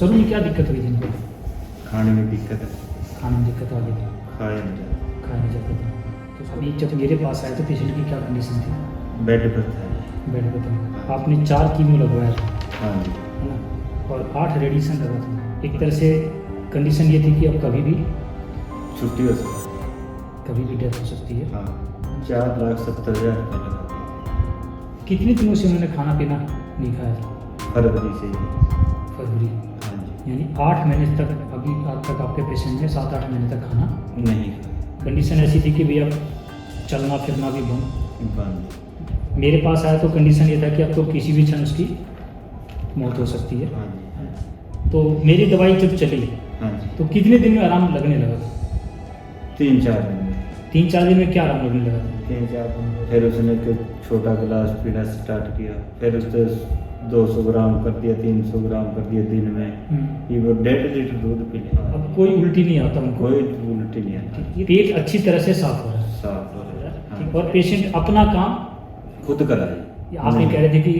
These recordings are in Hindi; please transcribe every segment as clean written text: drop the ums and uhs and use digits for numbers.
शुरू में क्या दिक्कत हुई थी इनको? खाने में दिक्कत है, खाने में दिक्कत आ गई थी, खाया नहीं जाता, खाया नहीं जाता था। तो अभी जब मेरे पास आए तो पेशेंट की क्या कंडीशन थी? बेड पर था। बेड पे था। आपने 4 कीमो लगवाया था, हाँ जी, है ना, और 8 रेडिएशन लगा था। एक तरह से कंडीशन ये थी कि अब कभी भी छुट्टी हो सकती कभी भी डेथ हो सकती है। है। हाँ, 4,70,000 रुपये लगा दिए। कितने दिनों से उन्होंने खाना पीना नहीं खाया था? फरवरी से ही। फरवरी, हाँ जी, यानी 8 महीने तक अभी आज तक आपके पेशेंट ने 7-8 महीने तक खाना। नहीं कंडीशन ऐसी थी कि भैया चलना फिरना भी बंद। बंद। मेरे पास आया तो कंडीशन ये था कि अब तो किसी भी क्षण उसकी मौत हो सकती है। हाँ जी, तो मेरी दवाई जब चली हाँ जी, तो कितने दिन में आराम लगने लगा था? 3-4 दिन में। 3-4 दिन में क्या आराम लगने लगा था? 3-4 दिन में फिर उसने छोटा गिलास पीना स्टार्ट किया, फिर उसने 200 ग्राम कर दिया, 300 ग्राम कर दिया दिन में। ये वो 1.5 लीटर दूध पी लिया। अब कोई उल्टी नहीं आता उनको, कोई उल्टी नहीं आती, पेट अच्छी तरह से साफ हो रहा है। साफ हो रहा है। ठीक, हाँ, और पेशेंट अपना काम, खुद कराई। आप ये कह रहे थे कि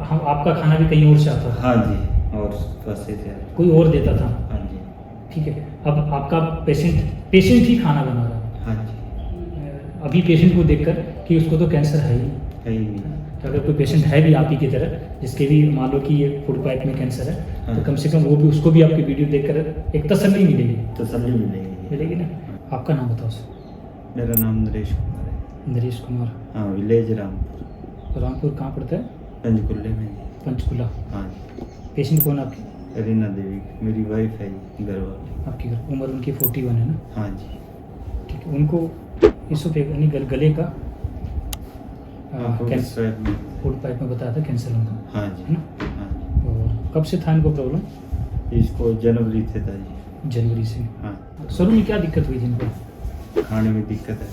हम आपका खाना भी कहीं और से आता था, हाँ जी, और फंसे थे। कोई और देता था। हाँ जी, ठीक है, अब आपका पेशेंट ही खाना बना रहा है। हाँ जी, अभी पेशेंट को देखकर कि उसको तो कैंसर है ही, है ही नहीं। तो अगर कोई पेशेंट है भी आप ही की तरह जिसके भी मान लो कि ये फूड पाइप में कैंसर है, हाँ। तो कम से कम वो भी, उसको भी आपकी वीडियो देखकर एक तसल्ली मिलेगी। तसल्ली मिलेगी। मिलेगी ना। आपका नाम बताओ सर। मेरा नाम नरेश कुमार है। नरेश कुमार। हाँ, विलेज रामपुर, रामपुर कहाँ पड़ता है? पंचकुले में जी। पंचकुला। हाँ जी, पेशेंट कौन आपकी? रीना देवी मेरी वाइफ है जी, घर वाली। आपकी उम्र उनकी 41 है ना? हाँ जी, ठीक है, उनको इस वक्त यानी गले का कैंसर साइड में। फूड पाइप में बताया था कैंसर उनका, हाँ है जी, ना? हाँ जी, और कब से था इनको प्रॉब्लम? इसको जनवरी से था जी। जनवरी से। हाँ, शुरू में क्या दिक्कत हुई थी इनको? खाने में दिक्कत है,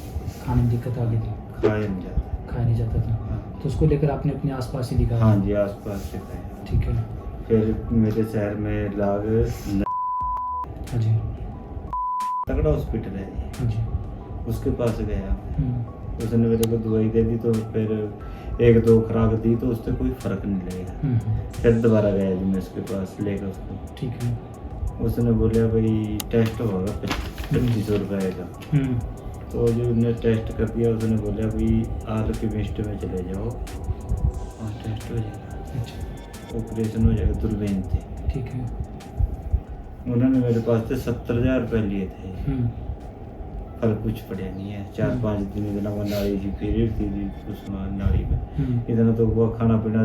खाने में दिक्कत आ गई थी, खाया नहीं जाता। खाया नहीं जाता था। हाँ, तो उसको लेकर आपने अपने आसपास ही दिखाया? हाँ जी, आस पास से खाया। ठीक है। फिर मेरे शहर में लाग हाँ जी, तगड़ा हॉस्पिटल है जी, हाँ जी। उसके पास गया। हम्म, उसने मेरे को दवाई दे दी, तो फिर 1-2 खुराक दी तो उससे कोई फर्क नहीं लगा। हम्म, फिर दोबारा गया जी मैं उसके पास लेकर उसको। ठीक है। उसने बोला भाई टेस्ट होगा 2500 रुपये का। हम्म, तो जो उसने टेस्ट कर दिया, उसने बोला भाई आर केमिस्ट में चले जाओ, और टेस्ट हो जाएगा, अच्छा, ऑपरेशन हो जाएगा दूरबीन से। ठीक है। उन्होंने मेरे पास से 70,000 रुपये लिए थे, हम्म, पर कुछ पड़े नहीं है। 4-5 दिन इतना वो नाड़ी की पीरियड थी जी, उस नाड़ी में हम्म, इतना तो वो खाना पीना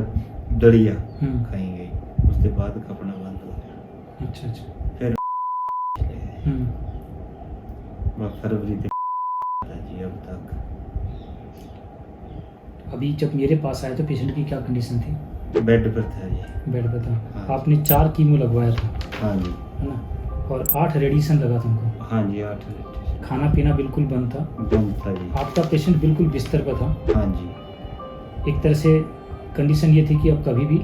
दड़िया हम्म, खाई गई, उसके बाद कपड़ा बंद हो गया। अच्छा अच्छा। फिर हम्म, फरवरी से जी अब तक। अभी जब मेरे पास आए तो पेशेंट की क्या कंडीशन थी? बेड पर था जी। बेड पे था। हाँ। आपने 4 कीमो लगवाया था, हाँ जी, है ना, और 8 रेडिएशन लगा था उनको। हाँ जी, 8 लीटर खाना पीना बिल्कुल बंद था। बंद था जी। आपका पेशेंट बिल्कुल बिस्तर पर था। हाँ जी, एक तरह से कंडीशन ये थी कि अब कभी भी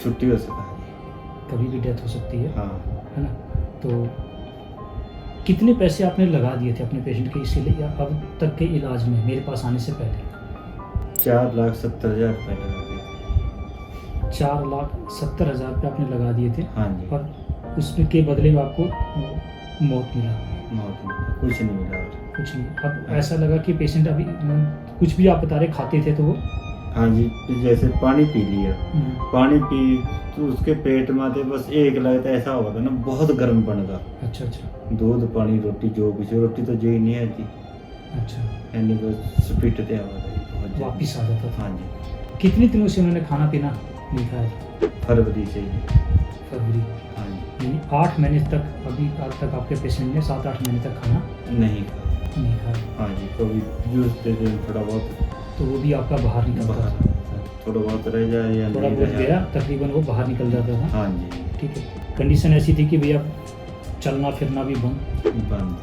छुट्टी हो सका जी। कभी भी डेथ हो सकती है, हाँ, है ना। तो कितने पैसे आपने लगा दिए थे अपने पेशेंट के इसीलिए अब तक के इलाज में मेरे पास आने से पहले? 4,70,000 रुपये लगा दिए। 4,70,000 रुपये आपने लगा दिए थे, हाँ जी, और उसमें के बदले में आपको मौत मिला? मौत में कुछ नहीं मिला और। कुछ नहीं। अब ऐसा लगा कि पेशेंट अभी कुछ भी आप बता रहे खाते थे तो वो हाँ जी, जैसे पानी पी लिया, पानी पी तो उसके पेट में थे बस एक लगता ऐसा हुआ था ना, बहुत गर्म बन गया। अच्छा अच्छा, दूध पानी रोटी जो कुछ, रोटी तो जी नहीं आती, अच्छा। यानी बस स्पीड ते आवा था बहुत ज्यादा। वापिस आ जाता था। हाँ जी, कितने दिनों से उन्होंने खाना पीना नहीं खाया? फरवरी से ही। फरवरी, हाँ जी, यानी 8 महीने तक अभी आज तक आपके पेशेंट ने 7-8 महीने तक खाना नहीं खाया। नहीं खाया। हाँ जी, कभी जूस दे दे थोड़ा बहुत, तो वो भी आपका बाहर निकलता बाहर था? थोड़ा बहुत रह जाए या थोड़ा नहीं बहुत रह गया, जाए। तकरीबन वो बाहर निकल जाता था। हाँ जी, ठीक है। कंडीशन ऐसी थी कि भैया चलना फिरना भी बंद। बंद।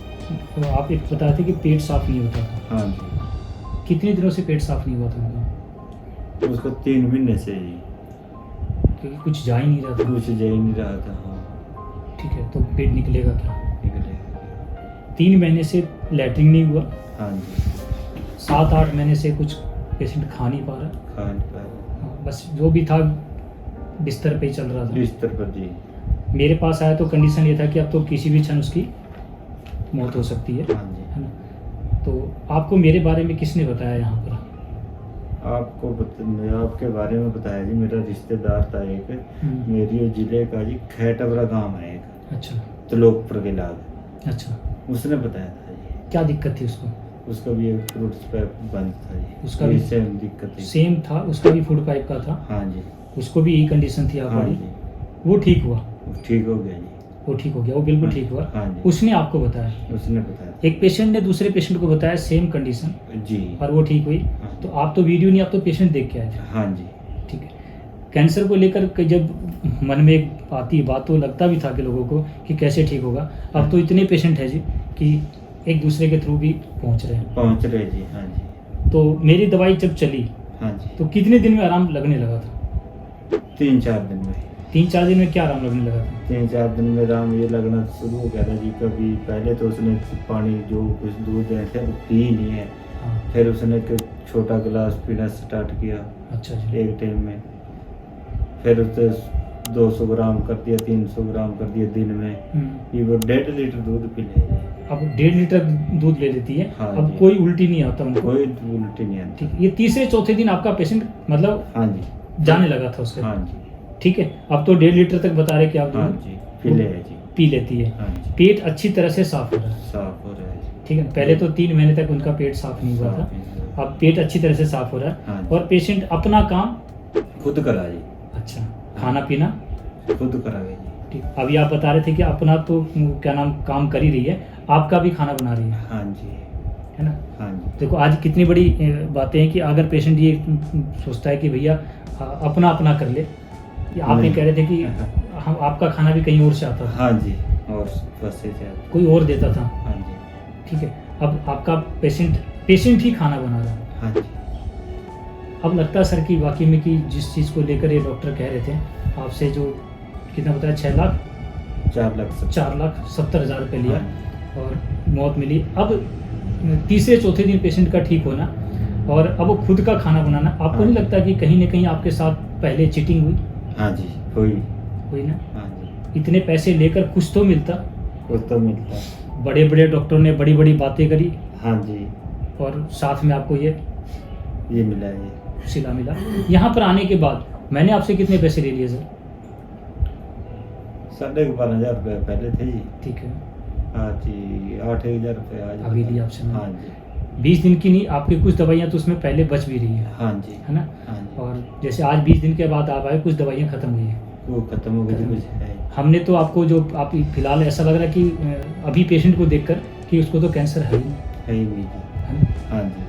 तो आप एक बताते कि पेट साफ नहीं होता था। हाँ जी, कितने दिनों से पेट साफ नहीं हुआ था उनका? उसको 3 महीने से ही क्योंकि कुछ जा ही नहीं रहा था। कुछ जा ही नहीं रहा था। हाँ, ठीक है, तो पेट निकलेगा क्या? निकलेगा। 3 महीने से लैट्रिन नहीं हुआ, हाँ जी, 7-8 महीने से कुछ पेशेंट खा नहीं पा रहा। खा नहीं पाया। हाँ, बस जो भी था बिस्तर पे ही चल रहा था। बिस्तर पर जी। मेरे पास आया तो कंडीशन ये था कि अब तो किसी भी क्षण उसकी मौत हो सकती है हाँ जी। है ना। तो आपको मेरे बारे में किसने बताया यहाँ पर? आपके बारे में बताया जी, मेरा रिश्तेदार था एक, मेरी जिले का जी खैटबरा गांव है एक, अच्छा त्रिलोकपुर के लाग, अच्छा। उसने बताया था जी। क्या दिक्कत थी उसको? उसका भी एक फ्रूट्स पाइप बंद था जी, उसका भी सेम दिक्कत थी। सेम था, उसका भी फूड पाइप का था, हाँ जी। उसको भी यही कंडीशन थी आप हाँ वाली। जी, वो ठीक हुआ? वो ठीक हो गया जी। वो ठीक हो गया, वो बिल्कुल हाँ, ठीक हुआ। हाँ जी। उसने आपको बताया? उसने बताया। एक पेशेंट ने दूसरे पेशेंट को बताया सेम कंडीशन जी। और वो ठीक हुई। हाँ। तो आप तो वीडियो नहीं, आप तो पेशेंट देख के आए थे। हाँ जी। ठीक है। कैंसर को लेकर जब मन में एक आती बात तो लगता भी था कि लोगों को कि कैसे ठीक होगा। अब तो इतने पेशेंट हैं जी कि एक दूसरे के थ्रू भी पहुंच रहे हैं। पहुंच रहे जी। हाँ जी। तो मेरी दवाई जब चली हाँ जी, तो कितने दिन में आराम लगने लगा था? 3-4 दिन में। 3-4 दिन में क्या आराम लगने लगा था? 3-4 दिन में आराम ये लगना शुरू हो गया था जी। कभी पहले तो उसने पानी जो कुछ दूध दिए थे वो पी ही नहीं है। हाँ, फिर उसने एक छोटा गिलास पीना स्टार्ट किया अच्छा जी। एक टाइम में। फिर उसे 200 ग्राम कर दिया, 300 ग्राम कर दिया दिन में। ये वो 1.5 लीटर दूध पी ले। अब 1.5 लीटर दूध ले लेती है। हाँ अब जी। कोई उल्टी नहीं आता उनको? कोई उल्टी नहीं आती। ठीक। ये तीसरे चौथे दिन आपका पेशेंट मतलब हाँ जी। जाने लगा था उससे? हाँ जी। ठीक है। अब तो 1.5 लीटर तक बता रहे कि आप हाँ दूध जी, पी ले जी। पी लेती है। हाँ जी, पेट अच्छी तरह से साफ हो रहा है? साफ हो रहा है जी। ठीक है। पहले तो 3 महीने तक उनका पेट साफ नहीं हुआ था, साफ नहीं हुआ। अब पेट अच्छी तरह से साफ हो रहा है। हाँ जी। और पेशेंट अपना काम खुद करा जी। अच्छा, खाना पीना खुद करा गया जी। ठीक। अभी आप बता रहे थे कि अपना तो क्या नाम काम कर ही रही है, आपका भी खाना बना रही है, हाँ जी। है ना। हाँ जी। देखो आज कितनी बड़ी बातें हैं कि अगर पेशेंट ये सोचता है कि भैया अपना अपना कर ले। ये आप ये नहीं। कह रहे थे कि हम आपका खाना भी कहीं और से आता था, हाँ जी, और बस से जाए। कोई और देता था। हाँ जी। ठीक है। अब आपका पेशेंट ही खाना बना रहा है। हाँ जी। अब लगता है सर कि वाकई में कि जिस चीज़ को लेकर ये डॉक्टर कह रहे थे आपसे, जो कितना बताया 6 लाख 4,70,000 रुपये लिया और मौत मिली। अब तीसरे चौथे दिन पेशेंट का ठीक होना और अब वो खुद का खाना बनाना, आपको नहीं लगता कि कहीं ना कहीं आपके साथ पहले चीटिंग हुई? हाँ जी, हुई। हुई ना। हाँ जी, इतने पैसे लेकर कुछ तो मिलता। कुछ तो मिलता। बड़े बड़े डॉक्टरों ने बड़ी बड़ी बातें करी हाँ जी, और साथ में आपको ये मिला ये। सिला मिला। यहाँ पर आने के बाद मैंने आपसे कितने पैसे ले लिए सर? 12,500 रुपये पहले थे जी। ठीक है। हाँ जी, 8,000 रुपये आज अभी लिया आपसे मैंने। हाँ जी। 20 दिन की नहीं, आपकी कुछ दवाइयाँ तो उसमें पहले बच भी रही है, हाँ जी। है ना। हाँ जी, और जैसे आज 20 दिन के बाद आप आए, कुछ दवाइयाँ खत्म हुई हैं। वो खत्म हो गई खत्म। कुछ है। हमने तो आपको जो आप फिलहाल ऐसा लग रहा है कि अभी पेशेंट को देखकर कि उसको तो कैंसर है ही नहीं, है ही नहीं जी। है ना? हाँ जी।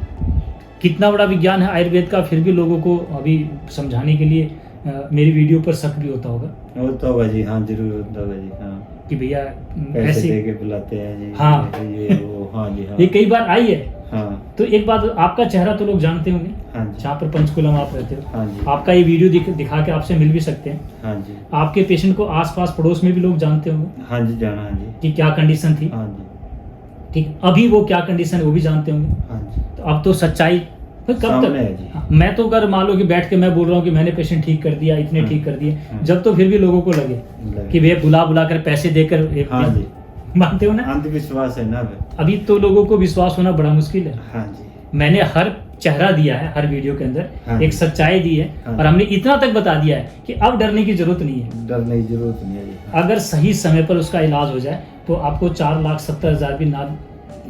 कितना बड़ा विज्ञान है आयुर्वेद का, फिर भी लोगों को अभी समझाने के लिए मेरी वीडियो पर शक भी होता होगा वो तो होगा जी। हाँ, जरूर होता होगा जी। हाँ, कि भैया पैसे ऐसे दे के बुलाते हैं जी। हाँ। ये वो। हाँ जी। हाँ, ये कई बार आई है। हाँ। तो एक बात, आपका चेहरा तो लोग जानते होंगे हाँ जी। जहाँ पर पंचकुला में आप रहते हो। हाँ जी। आपका ये वीडियो दिखा के आपसे मिल भी सकते हैं। हाँ जी। आपके पेशेंट को आसपास पड़ोस में भी लोग जानते होंगे हाँ जी, जाना। हाँ जी। कि क्या कंडीशन थी। हाँ जी। ठीक, अभी वो क्या कंडीशन है वो भी जानते होंगे। हाँ जी। तो अब तो सच्चाई कब सामने है तक। जी। हाँ, मैं तो अगर मान लो कि बैठ के मैं बोल रहा हूँ कि मैंने पेशेंट ठीक कर दिया, इतने हाँ। ठीक कर दिए, हाँ। जब तो फिर भी लोगों को लगे कि भैया बुला कर पैसे देकर हाँ जी, मानते हो ना। अंधविश्वास है ना फिर। अभी तो लोगों को विश्वास होना बड़ा मुश्किल है। हाँ जी। मैंने हर चेहरा दिया है, हर वीडियो के अंदर हाँ। एक सच्चाई दी है। हाँ। और हमने इतना तक बता दिया है कि अब डरने की जरूरत नहीं है। डरने की जरूरत नहीं है जी। अगर सही समय पर उसका इलाज हो जाए तो आपको 4,70,000 भी ना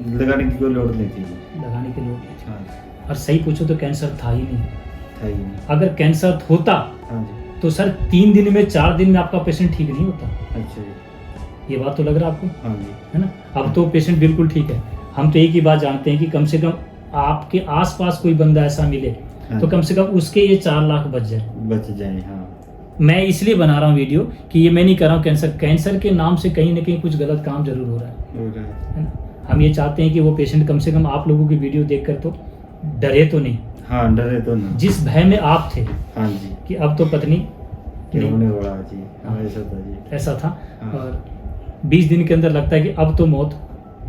लगाने की कोई लोड नहीं थी जी। लगाने की लोड़ नहीं। हाँ, और सही पूछो तो कैंसर था ही नहीं। था ही नहीं। अगर कैंसर होता हाँ जी। तो सर 3 दिन में 4 दिन में आपका पेशेंट ठीक नहीं होता। अच्छा जी। ये बात तो लग रहा है आपको, हाँ जी। है ना। अब तो पेशेंट बिल्कुल ठीक है। हम तो एक ही बात जानते हैं कि कम से कम आपके आसपास कोई बंदा ऐसा मिले हाँ। तो कम से कम उसके ये 4 लाख बच जाए। बच जाए। हाँ। मैं इसलिए बना रहा हूँ वीडियो कि ये मैं नहीं कर रहा हूँ कैंसर के नाम से कहीं ना कहीं कुछ गलत काम जरूर हो रहा है ना। हम ये चाहते हैं कि वो पेशेंट कम से कम आप लोगों की वीडियो देखकर तो डरे तो नहीं। हाँ, डरे तो नहीं। जिस भय में आप थे हाँ जी, कि अब तो पत्नी क्या नहीं, होने वाला जी। हाँ, हाँ। ऐसा था जी। ऐसा था। हाँ। और 20 दिन के अंदर लगता है कि अब तो मौत,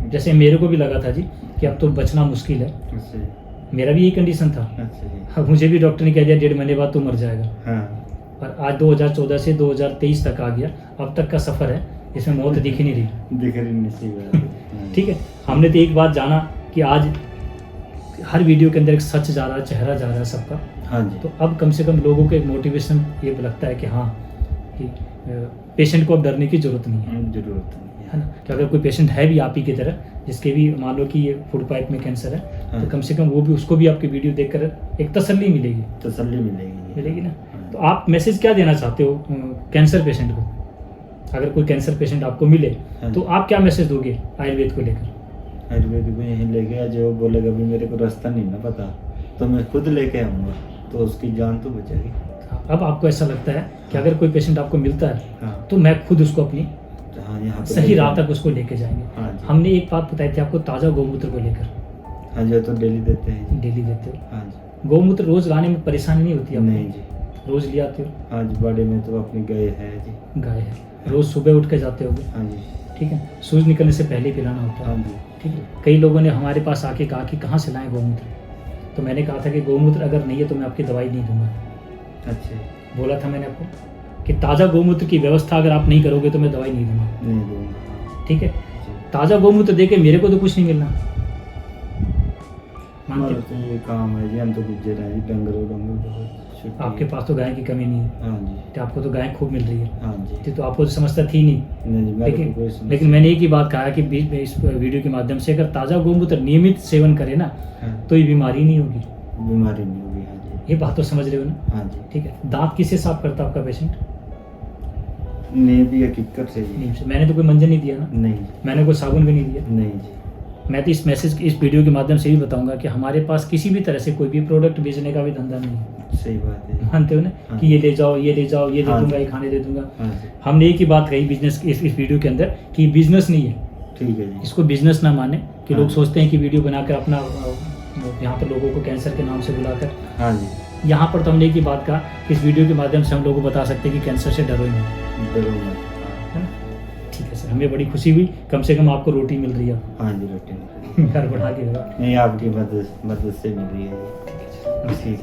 जैसे मेरे को भी लगा था जी कि अब तो बचना मुश्किल है। अच्छा जी। मेरा भी यही कंडीशन था। अच्छा जी। अब मुझे भी डॉक्टर ने कह दिया 1.5 महीने बाद तो मर जाएगा। हाँ। और आज 2014 से 2023 तक आ गया, अब तक का सफ़र है, इसमें मौत दिख ही नहीं रही। दिख रही नहीं, सही बात है। ठीक है, हमने तो एक बात जाना कि आज हर वीडियो के अंदर एक सच जा रहा है, चेहरा जा रहा है सबका। हाँ जी। तो अब कम से कम लोगों को एक मोटिवेशन ये लगता है कि हाँ, कि पेशेंट को अब डरने की ज़रूरत नहीं है, जरूरत नहीं है ना। कि अगर कोई पेशेंट है भी आप ही की तरह, जिसके भी मान लो कि ये फूड पाइप में कैंसर है, हाँ। तो कम से कम वो भी, उसको भी आपकी वीडियो देखकर एक तसल्ली मिलेगी, तसल्ली मिलेगी ना। हाँ। तो आप मैसेज क्या देना चाहते हो कैंसर पेशेंट को? अगर कोई कैंसर पेशेंट आपको मिले हाँ। तो आप क्या मैसेज दोगे आयुर्वेद को लेकर? आयुर्वेद को यहीं लेके आ, जो बोलेगा भी मेरे को रास्ता नहीं ना पता, तो मैं खुद लेके आऊँगा, तो उसकी जान तो बचेगी। अब आपको ऐसा लगता है कि अगर कोई पेशेंट आपको मिलता है हाँ। तो मैं खुद उसको अपनी हाँ, यहाँ पे सही राह तक उसको लेके जाएंगे। हाँ जी। हमने एक बात बताई थी आपको, ताज़ा गौमूत्र को लेकर। हाँ जी, तो डेली देते हैं जी। डेली देते हो? हाँ जी। गौमूत्र रोज लाने में परेशानी नहीं होती आपको? नहीं जी। रोज ले आते हो? हाँ जी, बाड़ी में तो अपनी गाय है जी। गाय है, रोज सुबह उठ के जाते होगे? हाँ जी। ठीक है, सूरज निकलने से पहले ही पिलाना होता हाँ है। जी। ठीक है, कई लोगों ने हमारे पास आके कहा कि कहाँ से लाएं गौमूत्र, तो मैंने कहा था कि गौमूत्र अगर नहीं है तो मैं आपकी दवाई नहीं दूंगा। अच्छा। बोला था मैंने आपको कि ताज़ा गौमूत्र की व्यवस्था अगर आप नहीं करोगे तो मैं दवाई नहीं दूंगा। नहीं दूंगा। ठीक है, जी। ताज़ा गौमूत्र दे के मेरे को तो कुछ नहीं मिलना। मानते हमारा हो? तो ये काम है जी, हम तो गुजर हैं जी, डंगर बहुत छुट्टी आपके है। पास तो गाय की कमी नहीं है, हाँ जी। तो आपको तो गाय खूब मिल रही है, हाँ जी। तो आपको तो समस्या थी नहीं। नहीं जी, मेरे को कोई लेकिन समस्या लेकिन मैंने एक ही बात कहा है कि बीच में इस वीडियो के माध्यम से अगर ताज़ा गौमूत्र नियमित सेवन करे ना, हाँ, तो ये बीमारी नहीं होगी। बीमारी नहीं होगी। हाँ जी। ये बात तो समझ रहे हो ना? हाँ जी। ठीक है, दांत किससे साफ करता है आपका पेशेंट? नहीं भी हकीकत से जी। नीम से। मैंने तो कोई मंजन नहीं दिया ना, नहीं जी। मैंने कोई साबुन भी नहीं दिया। नहीं जी। मैं तो इस मैसेज, इस वीडियो के माध्यम से भी बताऊंगा कि हमारे पास किसी भी तरह से कोई भी प्रोडक्ट बेचने का भी धंधा नहीं है। सही बात है। मानते हो ना? हाँ। कि ये ले जाओ, ये ले जाओ, ये दे हाँ। दूंगा, ये खाने दे दूंगा। हाँ जी। हमने एक ही बात कही बिजनेस इस वीडियो के अंदर कि बिजनेस नहीं है, ठीक है जी। इसको बिजनेस ना माने कि हाँ। लोग सोचते हैं कि वीडियो बनाकर अपना यहाँ पर लोगों को कैंसर के नाम से बुलाकर। हाँ जी। यहाँ पर तो हमने एक ही बात कहा कि इस वीडियो के माध्यम से हम लोगों को बता सकते हैं कि कैंसर से डरो ही नहीं, डरो मत। है ना। ठीक है सर, हमें बड़ी खुशी हुई, कम से कम आपको रोटी मिल रही है। हाँ जी, रोटी घर बढ़ा के नहीं, आपकी मदद से मिल रही है जी। ठीक।